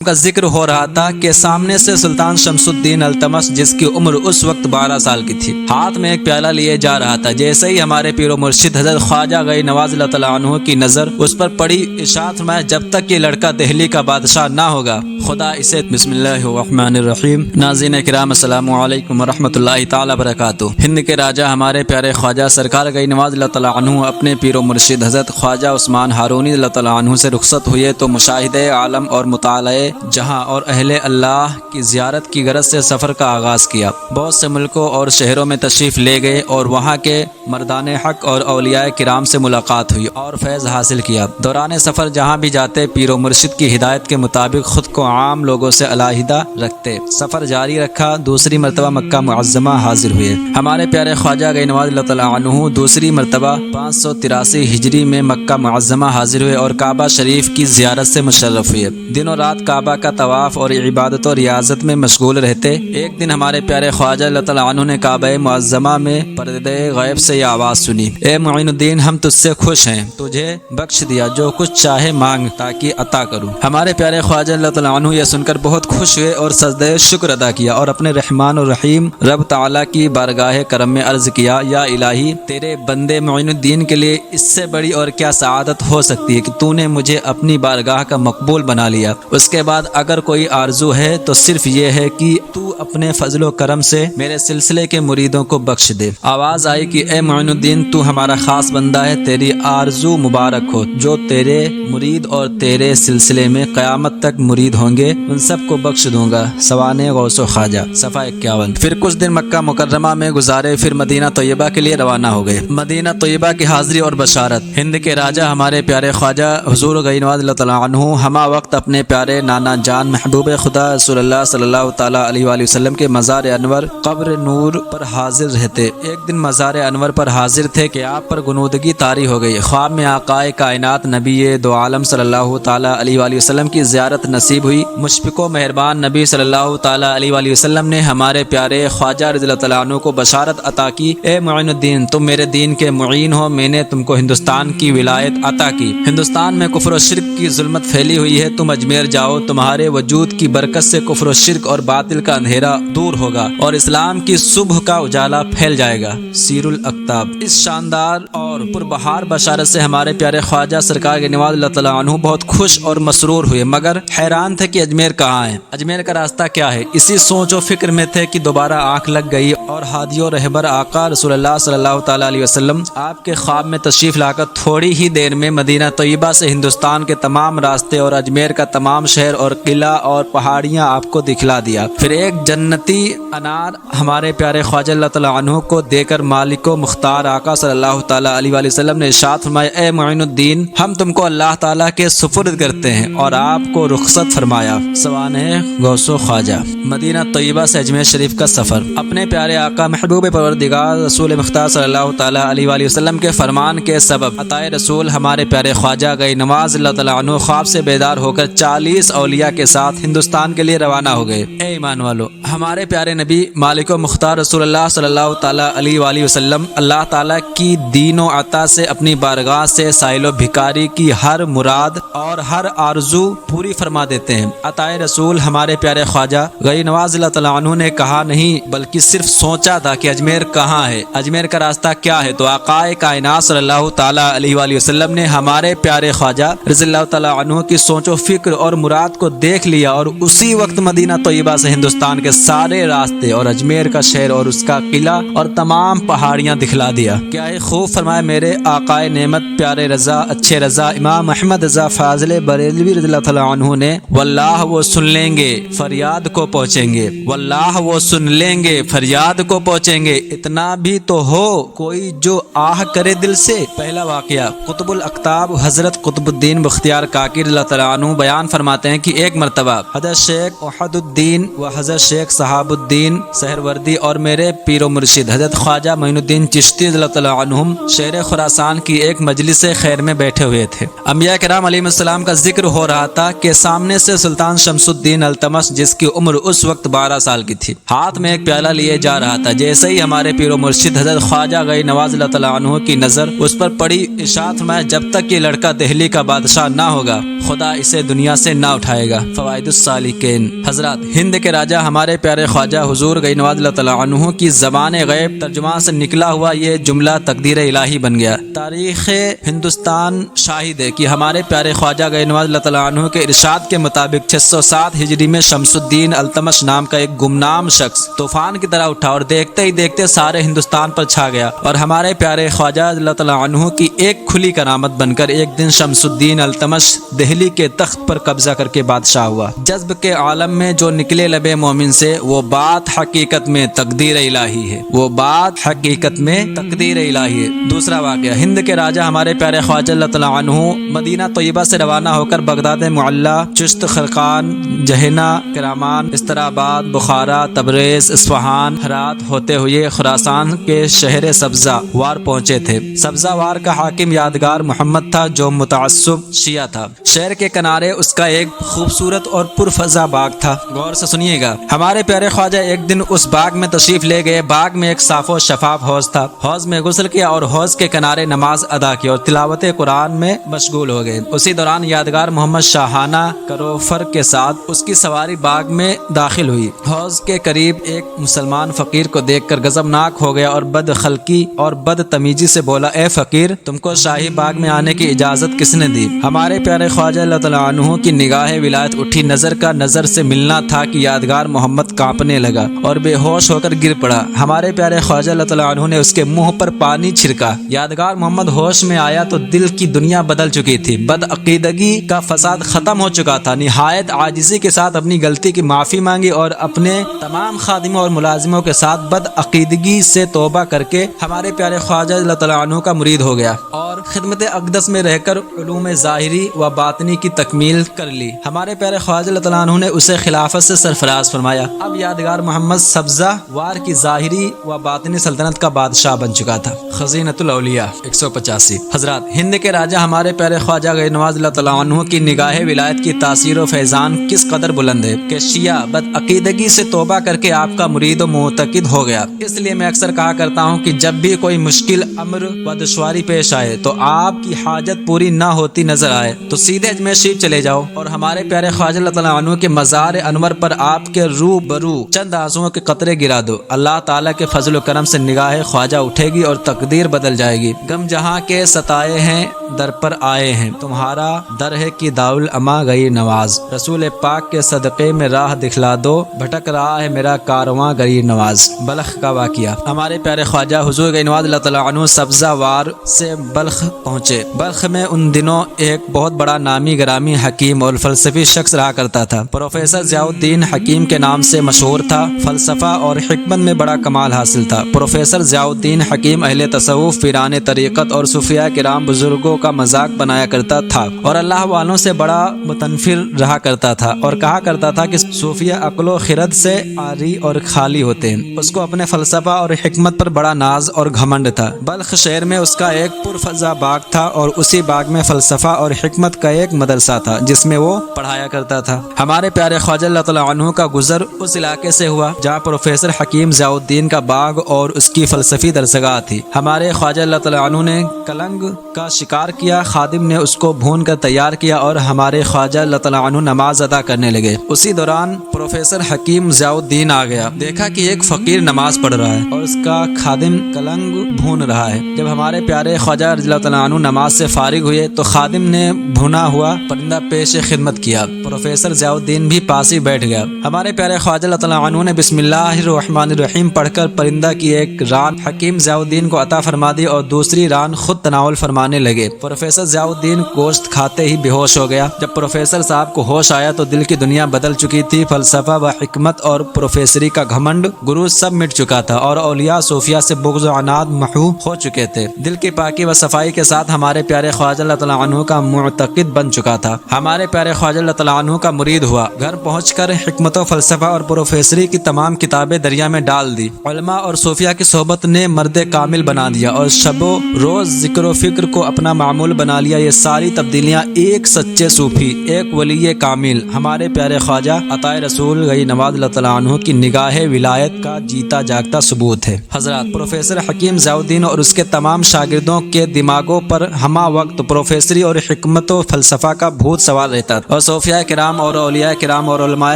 کا ذکر ہو رہا تھا کہ سامنے سے سلطان شمس الدین التمش، جس کی عمر اس وقت 12 سال کی تھی، ہاتھ میں ایک پیالہ لیے جا رہا تھا۔ جیسے ہی ہمارے پیر و مرشد حضرت خواجہ غئی نواز اللہ تعالیٰ عنہ کی نظر اس پر پڑی، ارشاد فرمایا جب تک یہ لڑکا دہلی کا بادشاہ نہ ہوگا خدا اسے بسم اللہ الرحمن الرحیم۔ ناظرین کرام السلام علیکم ورحمۃ اللہ تعالیٰ وبرکاتہ۔ ہند کے راجہ ہمارے پیارے خواجہ سرکار غئی نواز اللہ تعالیٰ عنہ اپنے پیر و مرشد حضرت خواجہ عثمان ہارونی اللہ تعالیٰ عنہ سے رخصت ہوئے تو مشاہدہ عالم اور مطالعہ جہاں اور اہل اللہ کی زیارت کی غرض سے سفر کا آغاز کیا۔ بہت سے ملکوں اور شہروں میں تشریف لے گئے اور وہاں کے مردان حق اور اولیاء کرام سے ملاقات ہوئی اور فیض حاصل کیا۔ دوران سفر جہاں بھی جاتے پیر و مرشد کی ہدایت کے مطابق خود کو عام لوگوں سے علیحدہ رکھتے۔ سفر جاری رکھا، دوسری مرتبہ مکہ معظمہ حاضر ہوئے۔ ہمارے پیارے خواجہ غئی نواز اللہ تعالیٰ عنہ دوسری مرتبہ 583 ہجری میں مکہ معظمہ حاضر ہوئے اور کعبہ شریف کی زیارت سے مشرف ہوئے۔ دن و رات کعبہ کا طواف اور عبادت و ریاضت میں مشغول رہتے۔ ایک دن ہمارے پیارے خواجہ اللہ تعالیٰ عنہ نے کعبہ معظمہ میں پردے غیب سے یہ آواز سنی، اے معین الدین ہم تجھ سے خوش ہیں، تجھے بخش دیا، جو کچھ چاہے مانگ تاکہ عطا کروں۔ ہمارے پیارے خواجہ اللہ تعالیٰ عنہ یہ سن کر بہت خوش ہوئے اور سجدہ شکر ادا کیا اور اپنے رحمان الرحیم رب تعالیٰ کی بارگاہ کرم میں عرض کیا، یا الہی تیرے بندے معین الدین کے لیے اس سے بڑی اور کیا سعادت ہو سکتی ہے کہ تو نے مجھے اپنی بارگاہ کا مقبول بنا لیا۔ اس کے بعد اگر کوئی آرزو ہے تو صرف یہ ہے کہ تو اپنے فضل و کرم سے میرے سلسلے کے مریدوں کو بخش دے۔ آواز آئی کہ اے معین الدین تو ہمارا خاص بندہ ہے، تیری آرزو مبارک ہو، جو تیرے مرید اور تیرے سلسلے میں قیامت تک مرید ہوں گے ان سب کو بخش دوں گا۔ سوانح غوث و خواجہ صفحہ 51۔ پھر کچھ دن مکہ مکرمہ میں گزارے، پھر مدینہ طیبہ کے لیے روانہ ہو گئے۔ مدینہ طیبہ کی حاضری اور بشارت۔ ہند کے راجہ ہمارے پیارے خواجہ حضور غئی نواز اللہ تعالیٰ عنہ ہمہ وقت اپنے پیارے نانا جان محبوب خدا رسول اللہ صلی اللہ تعالیٰ علیہ وآلہ وسلم کے مزار انور قبر نور پر حاضر رہتے۔ ایک دن مزار انور پر حاضر تھے کہ آپ پر غنودگی طاری ہو گئی۔ خواب میں آقائے کائنات نبی دو عالم صلی اللہ تعالیٰ علیہ وآلہ وسلم کی زیارت نصیب ہوئی۔ مشفق و مہربان نبی صلی اللہ تعالیٰ علیہ وآلہ وسلم نے ہمارے پیارے خواجہ رضی اللہ تعالیٰ عنہ کو بشارت عطا کی، اے معین الدین تم میرے دین کے معین ہو، میں نے تم کو ہندوستان کی ولایت عطا کی۔ ہندوستان میں کفر و شرک کی ظلمت پھیلی ہوئی ہے، تم اجمیر جاؤ، تمہارے وجود کی برکت سے کفر و شرک اور باطل کا اندھیرا دور ہوگا اور اسلام کی صبح کا اجالا پھیل جائے گا۔ سیر الاقطاب۔ اس شاندار اور پربہار بشارت سے ہمارے پیارے خواجہ سرکار غئی نواز اللہ تعالیٰ عنہ بہت خوش اور مسرور ہوئے، مگر حیران تھے کہ اجمیر کہاں ہے، اجمیر کا راستہ کیا ہے۔ اسی سوچ و فکر میں تھے کہ دوبارہ آنکھ لگ گئی اور ہادی و رہبر آقا رسول اللہ صلی اللہ تعالیٰ علیہ وسلم آپ کے خواب میں تشریف لا کر تھوڑی ہی دیر میں مدینہ طیبہ سے ہندوستان کے تمام راستے اور اجمیر کا تمام شہر اور قلعہ اور پہاڑیاں آپ کو دکھلا دیا۔ پھر ایک جنتی انار ہمارے پیارے خواجہ اللہ تعالیٰ عنہ کو دے کر مالک و مختار آقا صلی اللہ تعالیٰ علیہ وآلہ وسلم نے ارشاد فرمایا، اے معین الدین ہم تم کو اللہ تعالیٰ کے سپرد کرتے ہیں اور آپ کو رخصت فرمایا۔ سوانح غوث و خواجہ۔ مدینہ طیبہ سے اجمیر شریف کا سفر۔ اپنے پیارے آقا محبوب پروردگار رسول مختار صلی اللہ تعالیٰ علیہ وآلہ وسلم کے فرمان کے سبب عطائے رسول ہمارے پیارے خواجہ غئی نواز اللہ تعالیٰ عنہ خواب سے بیدار ہو کر 40 اولیاء کے ساتھ ہندوستان کے لیے روانہ ہو گئے۔ اے ایمان والو، ہمارے پیارے نبی مالک و مختار رسول اللہ صلی اللہ تعالیٰ علیہ وآلہ وسلم اللہ تعالیٰ کی دین و عطا سے اپنی بارگاہ سے سائل و بھکاری کی ہر مراد اور ہر آرزو پوری فرما دیتے ہیں۔ عطائے رسول ہمارے پیارے خواجہ غئی نواز اللہ تعالیٰ عنہ نے کہا نہیں بلکہ صرف سوچا تھا کہ اجمیر کہاں ہے، اجمیر کا راستہ کیا ہے، تو آقائے کائنات صلی اللہ تعالیٰ علیہ وآلہ وسلم نے ہمارے پیارے خواجہ رضی اللہ تعالیٰ عنہ کی سوچ و فکر اور مراد کو دیکھ لیا اور اسی وقت مدینہ طیبہ سے ہندوستان کے سارے راستے اور اجمیر کا شہر اور اس کا قلعہ اور تمام پہاڑیاں دکھلا دیا۔ کیا یہ خوب فرمایا میرے آقائے نعمت پیارے رضا اچھے رضا امام احمد رضا فاضل بریلوی رضی اللہ تعالیٰ عنہ نے، واللہ وہ سن لیں گے فریاد کو پہنچیں گے، واللہ وہ سن لیں گے فریاد کو پہنچیں گے، اتنا بھی تو ہو کوئی جو آہ کرے دل سے۔ پہلا واقعہ، قطب الاقطاب حضرت قطب الدین بختیار کاکی رضی اللہ تعالیٰ عنہ بیان فرماتے ہیں کہ ایک مرتبہ حضرت شیخ احد الدین و حضرت شیخ صحاب الدین سہروردی اور میرے پیر و مرشد حضرت خواجہ معین الدین چشتی رضی اللہ تعالیٰ عنہم شہر خراسان کی ایک مجلس خیر میں بیٹھے ہوئے تھے۔ انبیاء کرام علیہ السلام کا ذکر ہو رہا تھا کہ سامنے سے سلطان شمس الدین التمش، جس کی عمر اس وقت 12 سال کی تھی، ہاتھ میں ایک پیالہ لیے جا رہا تھا۔ جیسے ہی ہمارے پیر و مرشد حضرت خواجہ غئی نواز اللہ تعالیٰ عنہ کی نظر اس پر پڑی، ارشاد فرمایا جب تک یہ لڑکا دہلی کا بادشاہ نہ ہوگا خدا اسے دنیا سے نہ اٹھائے گا۔ فوائد السالکین۔ حضرات، ہند کے راجہ ہمارے پیارے خواجہ حضور گئی نواز اللہ تعالیٰ عنہ کی زبان غیب ترجمان سے نکلا ہوا یہ جملہ تقدیر الہی بن گیا۔ تاریخ ہندوستان شاہد ہے کہ ہمارے پیارے خواجہ گئی نواز اللہ تعالیٰ عنہ کے ارشاد کے مطابق 607 ہجری میں شمس الدین التمش نام کا ایک گمنام شخص طوفان کی طرح اٹھا اور دیکھتے ہی دیکھتے سارے ہندوستان پر چھا گیا، اور ہمارے پیارے خواجہ اللہ تعالیٰ عنہ کی ایک کھلی کرامت بن کر ایک دن شمس الدین التمش دہلی کے تخت پر قبضہ کر کے بادشاہ ہوا۔ جذب کے عالم میں جو نکلے لب مومن سے وہ بات حقیقت میں تقدیر الہی ہے، وہ بات حقیقت میں تقدیر الہی ہے۔ دوسرا واقعہ، ہند کے راجہ ہمارے پیارے خواجہ اللہ تعالیٰ عنہ مدینہ طیبہ سے روانہ ہو کر بغداد معلی، چشت، خرقان، جہنہ، کرمان، استراباد، بخارا، تبریز، اصفہان، ہرات ہوتے ہوئے خراسان کے شہر سبزہ وار پہنچے تھے۔ سبزہ وار کا حاکم یادگار محمد تھا جو متعصب شیعہ تھا۔ شہر کے کنارے اس کا ایک خوبصورت اور پرفضا باغ تھا۔ غور سے سنیے گا، ہمارے پیارے خواجہ ایک دن اس باغ میں تشریف لے گئے۔ باغ میں ایک صاف و شفاف حوض تھا۔ حوض میں غسل کیا اور حوض کے کنارے نماز ادا کی اور تلاوت قرآن میں مشغول ہو گئے۔ اسی دوران یادگار محمد شاہانہ کروفر کے ساتھ اس کی سواری باغ میں داخل ہوئی۔ حوض کے قریب ایک مسلمان فقیر کو دیکھ کر غضبناک ہو گیا اور بد خلقی اور بد تمیزی سے بولا، اے فقیر، تم کو شاہی باغ میں آنے کی اجازت کس نے دی؟ ہمارے پیارے خواجہ اللہ تعالیٰ عنہ کی نگاہ ولایت اٹھی، نظر کا نظر سے ملنا تھا کہ یادگار محمد کانپنے لگا اور بے ہوش ہو کر گر پڑا۔ ہمارے پیارے خواجہ اللہ تعالیٰ عنہ نے اس کے منہ پر پانی چھڑکا۔ یادگار محمد ہوش میں آیا تو دل کی دنیا بدل چکی تھی، بد عقیدگی کا فساد ختم ہو چکا تھا۔ نہایت عاجزی کے ساتھ اپنی غلطی کی معافی مانگی اور اپنے تمام خادموں اور ملازموں کے ساتھ بد عقیدگی سے توبہ کر کے ہمارے پیارے خواجہ اللہ تعالیٰ عنہ کا مرید ہو گیا اور خدمت اقدس میں رہ کر علوم ظاہری و باطنی کی تکمیل کر لی۔ ہمارے پیارے خواجہ اللہ تعالیٰ عنہ نے اسے خلافت سے سرفراز فرمایا۔ اب یادگار محمد سبزہ وار کی ظاہری و باطنی سلطنت کا بادشاہ بن چکا تھا۔ خزینۃ الاولیاء 185۔ حضرات، ہند کے راجہ ہمارے پیارے خواجہ غیر نواز اللہ تعالیٰ عنہ کی نگاہ ولایت کی تاثیر و فیضان کس قدر بلند ہے کہ شیعہ بد عقیدگی سے توبہ کر کے آپ کا مرید و معتقد ہو گیا۔ اس لیے میں اکثر کہا کرتا ہوں کہ جب بھی کوئی مشکل امر و دشواری پیش آئے تو آپ کی حاجت پوری نہ ہوتی نظر آئے تو سیدھے اجمیر شریف چلے جاؤ اور ہمارے پیارے خواجہ اللہ تعالیٰ عنہ کے مزار انور پر آپ کے روبرو چند آنسوؤں کے قطرے گرا دو۔ اللہ تعالیٰ کے فضل و کرم سے نگاہ خواجہ اٹھے گی اور تقدیر بدل جائے گی۔ غم جہاں کے ستائے ہیں در پر آئے ہیں، تمہارا در ہے کہ دارالعما گئی نواز۔ رسول پاک کے صدقے میں راہ دکھلا دو، بھٹک رہا ہے میرا کارواں گئی نواز۔ بلخ کا واقعہ، ہمارے پیارے خواجہ حضور گئی نواز اللہ تعالیٰ عنہ سبزہ وار سے بلخ پہنچے۔ بلخ میں ان دنوں ایک بہت بڑا نامی گرامی حکیم اور فلسفی شخص رہا کرتا تھا۔ پروفیسر ضیاء الدین حکیم کے نام سے مشہور تھا۔ فلسفہ اور حکمت میں بڑا کمال حاصل تھا۔ پروفیسر ضیاء الدین حکیم اہل تصوف، پیران طریقت اور صوفیاء کرام بزرگوں کا مذاق بنایا کرتا تھا اور اللہ والوں سے بڑا متنفر رہا کرتا تھا اور کہا کرتا تھا کہ صوفیاء عقل و خرد سے عاری اور خالی ہوتے ہیں۔ اس کو اپنے فلسفہ اور حکمت پر بڑا ناز اور گھمنڈ تھا۔ بلخ شہر میں اس کا ایک پرفضا باغ تھا اور اسی باغ میں فلسفہ اور حکمت کا ایک مدرسہ تھا جس میں وہ پڑھایا کرتا تھا۔ ہمارے پیارے خواجہ اللہ تعالیٰ عنہ کا گزر اس علاقے سے ہوا جہاں پروفیسر حکیم ضیاء الدین کا باغ اور اس کی فلسفی درسگاہ تھی۔ ہمارے خواجہ اللہ تعالیٰ عنہ نے کلنگ کا شکار کیا، خادم نے اس کو بھون کر تیار کیا اور ہمارے خواجہ اللہ تعالیٰ عنہ نماز ادا کرنے لگے۔ اسی دوران پروفیسر حکیم ضیاء الدین آ گیا، دیکھا کہ ایک فقیر نماز پڑھ رہا ہے اور اس کا خادم کلنگ بھون رہا ہے۔ جب ہمارے پیارے خواجہ اللہ تعالیٰ عنہ نماز سے فارغ ہوئے تو خادم نے بھونا ہوا پرندہ پیش خدمت کیا۔ پروفیسر ضیاء الدین بھی پاس ہی بیٹھ گیا۔ ہمارے پیارے خواجہ اللہ تعالیٰ عنہ نے بسم اللہ الرحمن الرحیم پڑھ کر پرندہ کی ایک ران حکیم ضیاء الدین کو عطا فرما دی اور دوسری ران خود تناول فرمانے لگے۔ پروفیسر ضیاء الدین گوشت کھاتے ہی بے ہوش ہو گیا۔ جب پروفیسر صاحب کو ہوش آیا تو دل کی دنیا بدل چکی تھی۔ فلسفہ و حکمت اور پروفیسری کا گھمنڈ گروز سب مٹ چکا تھا اور اولیاء صوفیاء سے بغض و عناد محو ہو چکے تھے۔ دل کی پاکی و صفائی کے ساتھ ہمارے پیارے خواجہ اللہ تعالیٰ عنہ کا معتقد بن چکا تھا۔ ہمارے پیارے خواجہ اللہ تعالیٰ عنہ کا مرید ہوا۔ گھر پہنچ کر حکمت و فلسفہ اور پروفیسری کی تمام کتابیں دریا میں ڈال دی۔ علماء اور صوفیاء کی صحبت نے مرد کامل بنا دیا اور شب و روز ذکر و فکر کو اپنا معمول بنا لیا۔ یہ ساری تبدیلیاں ایک سچے صوفی، ایک ولی کامل، ہمارے پیارے خواجہ عطا رسول گئی نواز اللہ تعالیٰ عنہ کی نگاہ ولایت کا جیتا جاگتا ثبوت ہے۔ حضرات، پروفیسر حکیم ضیاء الدین اور اس کے تمام شاگردوں کے دماغوں پر ہمہ وقت پروفیسری اور حکمت و فلسفہ کا بھوت سوار رہتا تھا، اور صوفیاء کرام اور اولیاء کرام اور علماء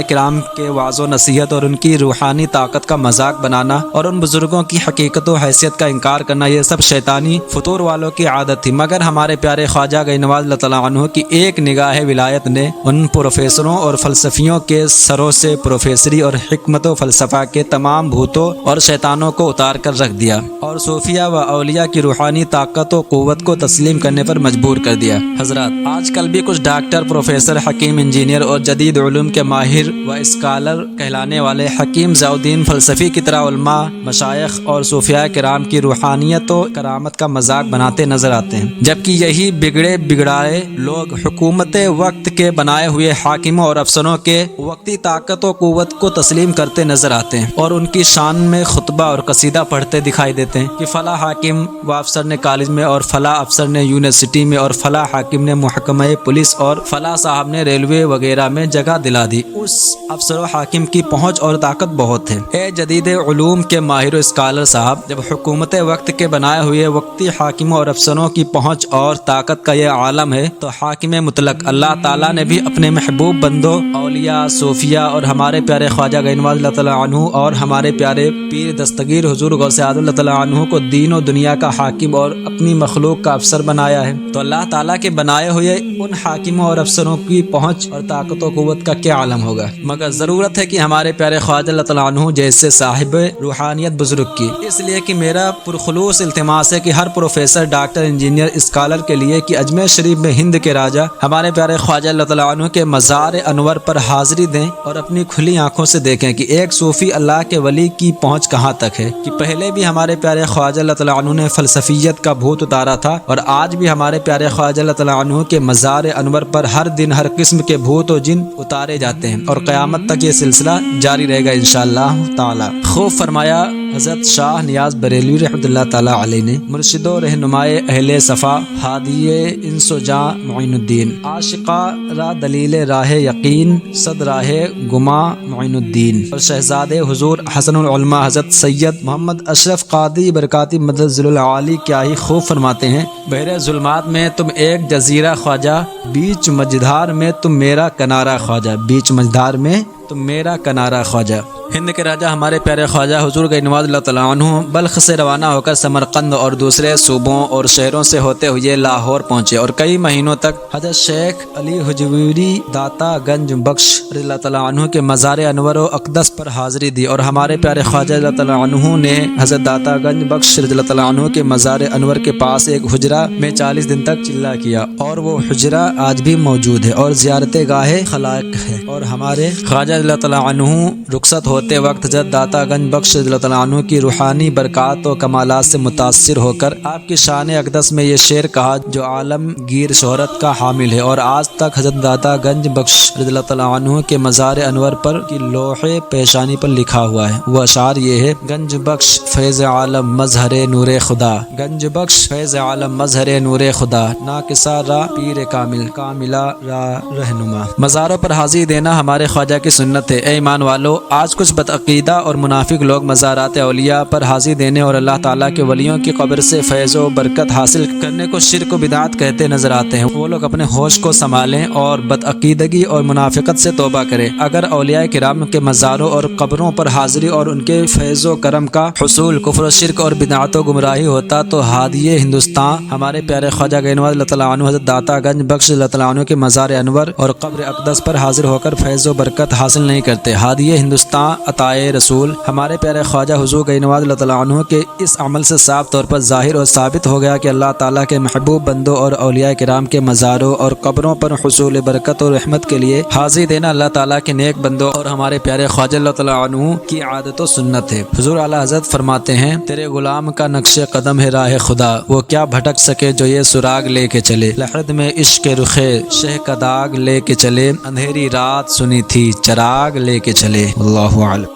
کرام کے وعظ و نصیحت اور ان کی روحانی طاقت کا مذاق بنانا اور ان بزرگوں کی حقیقت و حیثیت کا انکار کرنا، یہ سب شیطانی فطور والوں کی عادت تھی۔ مگر ہمارے پیارے خواجہ گئی نواز اللہ تعالیٰ عنہ کی ایک نگاہ ولایت نے ان پروفیسروں اور فلسفیوں کے سروں سے پروفیسری اور حکمت و فلسفہ کے تمام بھوتوں اور شیطانوں کو اتار کر رکھ دیا، اور صوفیاء و اولیاء کی روحانی طاقت و قوت کو تسلیم کرنے پر مجبور کر دیا۔ حضرات، آج کل بھی کچھ ڈاکٹر، پروفیسر، حکیم، انجینئر اور جدید علوم کے ماہر و اسکالر کہلانے والے حکیم ضیاء الدین فلسفی کی طرح علماء، مشائخ اور صوفیاء کرام کی روحانیت و کرامت کا مذاق بناتے نظر آتے ہیں، جبکہ یہی بگڑے بگڑائے لوگ حکومت وقت کے بنائے ہوئے حاکموں اور افسروں کے وقتی طاقت و قوت کو تسلیم کرتے نظر آتے ہیں، اور ان کی شان میں خطبہ اور قصیدہ پڑھتے دکھائی دیتے ہیں کہ فلاں حاکم و افسر نے کالج میں، اور فلاں افسر نے یونیورسٹی میں، اور فلاں حاکم نے محکمہ پولیس، اور فلاں صاحب نے ریلوے وغیرہ میں جگہ دلا دی۔ اس افسر و حاکم کی پہنچ اور طاقت بہت ہے۔ اے جدید علوم کے ماہر و اسکالر صاحب، جب حکومت وقت کے بنائے ہوئے وقتی حاکموں اور افسروں کی پہنچ اور طاقت کا یہ عالم ہے، تو حاکم مطلق اللہ تعالیٰ نے بھی اپنے محبوب بندوں، اولیاء، صوفیاء اور ہمارے پیارے خواجہ گئی نواز اللہ تعالیٰ عنہ اور ہمارے پیارے پیر دستگیر حضور غوث اعظم اللہ تعالیٰ عنہ کو دین و دنیا کا حاکم اور اپنی مخلوق کا افسر بنایا ہے۔ تو اللہ تعالیٰ کے بنائے ہوئے ان حاکموں اور افسروں کی پہنچ اور طاقت و قوت کا کیا عالم ہوگا؟ مگر ضرورت ہے کہ ہمارے پیارے خواجہ اللہ تعالیٰ عنہ جیسے صاحب روحانیت بزرگ کی، اس لیے کہ میرا پرخلوص التماس ہے کہ ہر پروفیسر، ڈاکٹر، انجینئر، اسکالر کے لیے کہ اجمیر شریف میں ہند کے راجہ ہمارے پیارے خواجہ اللہ تعالیٰ عنہ کے مزار انور پر حاضری دیں اور اپنی کھلی آنکھوں سے دیکھیں کہ ایک صوفی اللہ کے ولی کی پہنچ کہاں تک ہے، کہ پہلے بھی ہمارے پیارے خواجہ اللہ تعالیٰ عنہ نے فلسفیت کا بھوت اتارا تھا، اور آج بھی ہمارے پیارے خواجہ اللہ تعالیٰ عنہ کے مزار انور پر ہر دن ہر قسم کے بھوت و جن اتارے جاتے ہیں، اور قیامت تک یہ سلسلہ جاری رہے گا انشاءاللہ تعالی۔ خوب فرمایا حضرت شاہ نیاز بریلوی رحمۃ اللہ تعالیٰ علیہ نے، مرشد و رہنمائے اہل صفا، ہادی انس و جاں معین الدین، عاشقا را دلیل راہ یقین، صد راہ گما معین الدین، اور شہزادے حضور حسن العلماء حضرت سید محمد اشرف قادری برکاتی مدد ذل العالی کیا ہی خوب فرماتے ہیں، بحر ظلمات میں تم ایک جزیرہ خواجہ، بیچ مجدھار میں تم میرا کنارہ خواجہ، بیچ مجدھار میں تم میرا کنارہ خواجہ۔ ہند کے راجہ ہمارے پیارے خواجہ حضور گئی نواز اللہ تعالیٰ عنہ بلخ سے روانہ ہو کر سمرقند اور دوسرے صوبوں اور شہروں سے ہوتے ہوئے لاہور پہنچے، اور کئی مہینوں تک حضرت شیخ علی حجویری داتا گنج بخش رضی اللہ تعالیٰ عنہ کے مزار انور و اقدس پر حاضری دی، اور ہمارے پیارے خواجہ اللہ تعالیٰ عنہ نے حضرت داتا گنج بخش رضی اللہ تعالیٰ عنہ کے مزار انور کے پاس ایک حجرہ میں 40 دن تک چلہ کیا، اور وہ حجرہ آج بھی موجود ہے اور زیارت گاہ خلائق ہے۔ اور ہمارے خواجہ اللہ تعالیٰ عنہ رخصت ہوتے وقت حضرت داتا گنج بخش رضی اللہ تعالیٰ عنہ کی روحانی برکات و کمالات سے متاثر ہو کر آپ کی شان اقدس میں یہ شعر کہا جو عالم گیر شہرت کا حامل ہے، اور آج تک حضرت داتا گنج بخش رضی اللہ تعالیٰ عنہ کے مزار انور پر کی لوح پیشانی پر لکھا ہوا ہے۔ وہ اشعار یہ ہے: گنج بخش فیض عالم مظہر نور خدا، گنج بخش فیض عالم مظہر نور خدا، ناقصہ را پیر کامل، کاملہ را رہنما۔ مزاروں پر حاضری دینا ہمارے خواجہ کی سنت ہے۔ اے ایمان والو، آج کچھ بدعقیدہ اور منافق لوگ مزارات اولیاء پر حاضری دینے اور اللہ تعالیٰ کے ولیوں کی قبر سے فیض و برکت حاصل کرنے کو شرک و بدعت کہتے نظر آتے ہیں۔ وہ لوگ اپنے ہوش کو سنبھالیں اور بدعقیدگی اور منافقت سے توبہ کریں۔ اگر اولیاء کرام کے مزاروں اور قبروں پر حاضری اور ان کے فیض و کرم کا حصول کفر و شرک اور بدعت و گمراہی ہوتا تو ہادی ہندوستان ہمارے پیارے خواجہ گئی نواز اللہ تعالیٰ عنہ حضرت داتا گنج بخش اللہ تعالیٰ عنہ کے مزار انور اور قبر اقدس پر حاضر ہو کر فیض و برکت حاصل نہیں کرتے۔ ہادی ہندوستان عطائے رسول ہمارے پیارے خواجہ حضور گئی نواز اللہ تعالیٰ عنہ کے اس عمل سے صاف طور پر ظاہر اور ثابت ہو گیا کہ اللہ تعالیٰ کے محبوب بندوں اور اولیاء کرام کے مزاروں اور قبروں پر حصول برکت اور رحمت کے لیے حاضری دینا اللہ تعالیٰ کے نیک بندوں اور ہمارے پیارے خواجہ اللہ تعالیٰ عنہ کی عادت و سنت ہے۔ حضور اعلیٰ حضرت فرماتے ہیں: تیرے غلام کا نقش قدم ہے راہ خدا، وہ کیا بھٹک سکے جو یہ سراغ لے کے چلے، لحد میں عشق رخے شہ کا داغ لے کے چلے، اندھیری رات سنی تھی چراغ لے کے چلے۔ اللہ اعلم۔